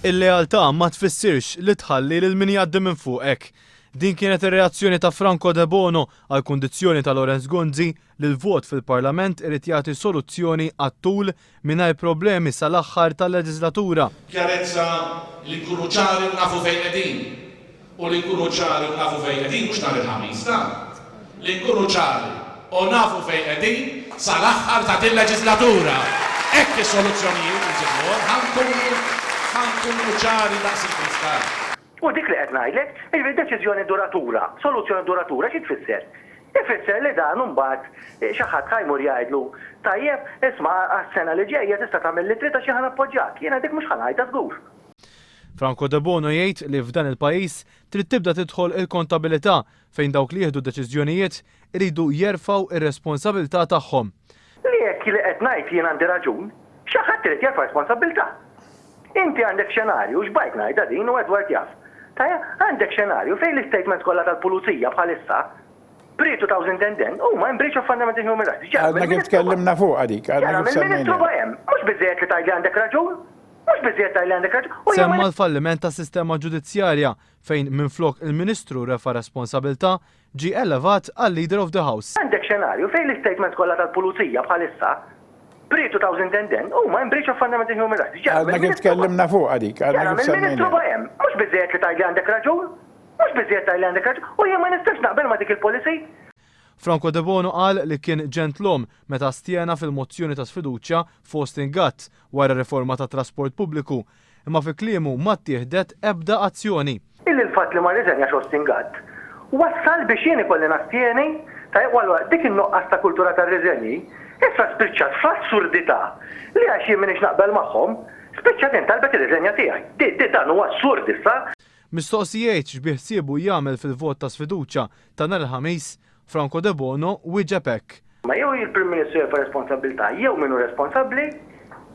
Il-lealtà ma tfissirx li tħalli lil min jgħaddi minn fuq hekk. Din kienet ir-reazzjoni ta' Franco De Bono għal kundizzjoni ta' Lorenz Gonzi li l-vot fil-Parlament irid jagħti soluzzjoni għat-tul mingħajr problemi sal-aħħar tal-leġislatura. Kjarezza li nkunu ċari u nafu fejn qegħdin. U li nkunu ċari u nafu fejn qegħdin mhux nhar il-ħamis, li nkunu ċari u nafu fejn qegħdin sal-aħħar ta' il-leġislatura. Hekk is-soluzzjonijiet inġibhom ħankunu ċari daqs il-kristall. U dik li qed ngħidlek, deċiżjoni duratura, soluzzjoni duratura xi tfisser? Ifisser li dan imbagħad xi ħadd ħajmur jgħidlu tajjeb isma' għas-sena li ġejja tista' tagħmel li trid għax ħan appoġġjak. Jiena dik mhux ħanajta żgur. Franco De Bono jgħid li f'dan il-pajjiż trid tibda tidħol il-kontabilità fejn dawk li jieħdu deċiżjonijiet iridu jerfgħu ir-responsabilità tagħhom. Li hekk li qed ngħid jien għandi raġun, xi ħadd irid jerfa' responsabilità. Inti għandek xenarju x'bajt ngħidha din u Edward jaf. Tajja, għandek xenarju fejn l-istatements kollha tal-pulizija bħalissa pre-2010 huma in breach of fundamental human rights. Għadna kif tkellimna fuq għadik, għadna kif semmejna. Mhux biżżejjed li tajli għandek raġun, mhux biżżejjed tajli għandek raġun. Semma l-falliment tas sistema ġudizzjarja fejn minflok il-Ministru refa' responsabilità ġie elevat għal Leader of the House. Għandek xenarju fejn l-istatements kollha tal-pulizija bħalissa pre-2010 huma in breach of fundamental human rights. Għadna kif tkellimna fuq għadik, għadna kif semmejna. Mhux biżżejjed li tajli għandek raġun, mhux biżżejjed tajli għandek raġun, u jien ma nistax naqbel ma dik il-policy. Franco De Bono qal li kien ġentlom meta stjena fil-mozzjoni ta' sfiduċja fost ingatt wara riforma ta' trasport pubbliku, imma fi kliemu ma ttieħdet ebda azzjoni. Il-fatt li ma riżenjax Ostingat wassal biex jien ikolli nastieni dik in-noqqas ta' kultura tar-riżenji issa spiċċat f'assurdità li għax jien m'iniex naqbel magħhom, spiċċat intalbet ir-riżenja tiegħi. Dan huwa assurd issa. Mistoqsijiet x'biħsiebu jagħmel fil-vot ta' sfiduċja ta' nhar il-ħamis, Franco De Bono wieġeb hekk. Ma jew il-Prim Ministru jerfa' responsabilità jew minnu responsabbli,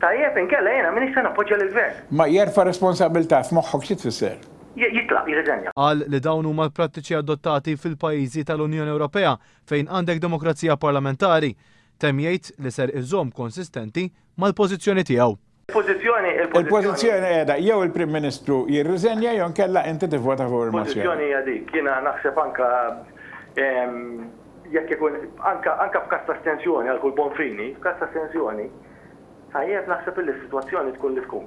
tajjeb inkella jiena m'iniex se nappoġġja lill-Gvern. Ma jerfa' responsabilità f'moħħok xi tfisser? Jitlaq, jirriżenja. Qal li dawn huma l-prattiċi adottati fil-pajjiżi tal-Unjoni Ewropea fejn għandek demokrazija parlamentari. Tem jgħid li ser iżomm konsistenti mal-pożizzjoni tiegħu. Il-pożizzjoni qiegħda jew il-Prim Ministru jirriżenja jew nkella inti tivvota fuq il-mozzjoni. Il-pożizzjoni hija dik, jiena naħseb anke jekk ikun anke f'każ ta' astensjoni għal kull Bonfini, f'każ ta' astensjoni, ħajjeb naħseb li s-sitwazzjoni tkun li tkun.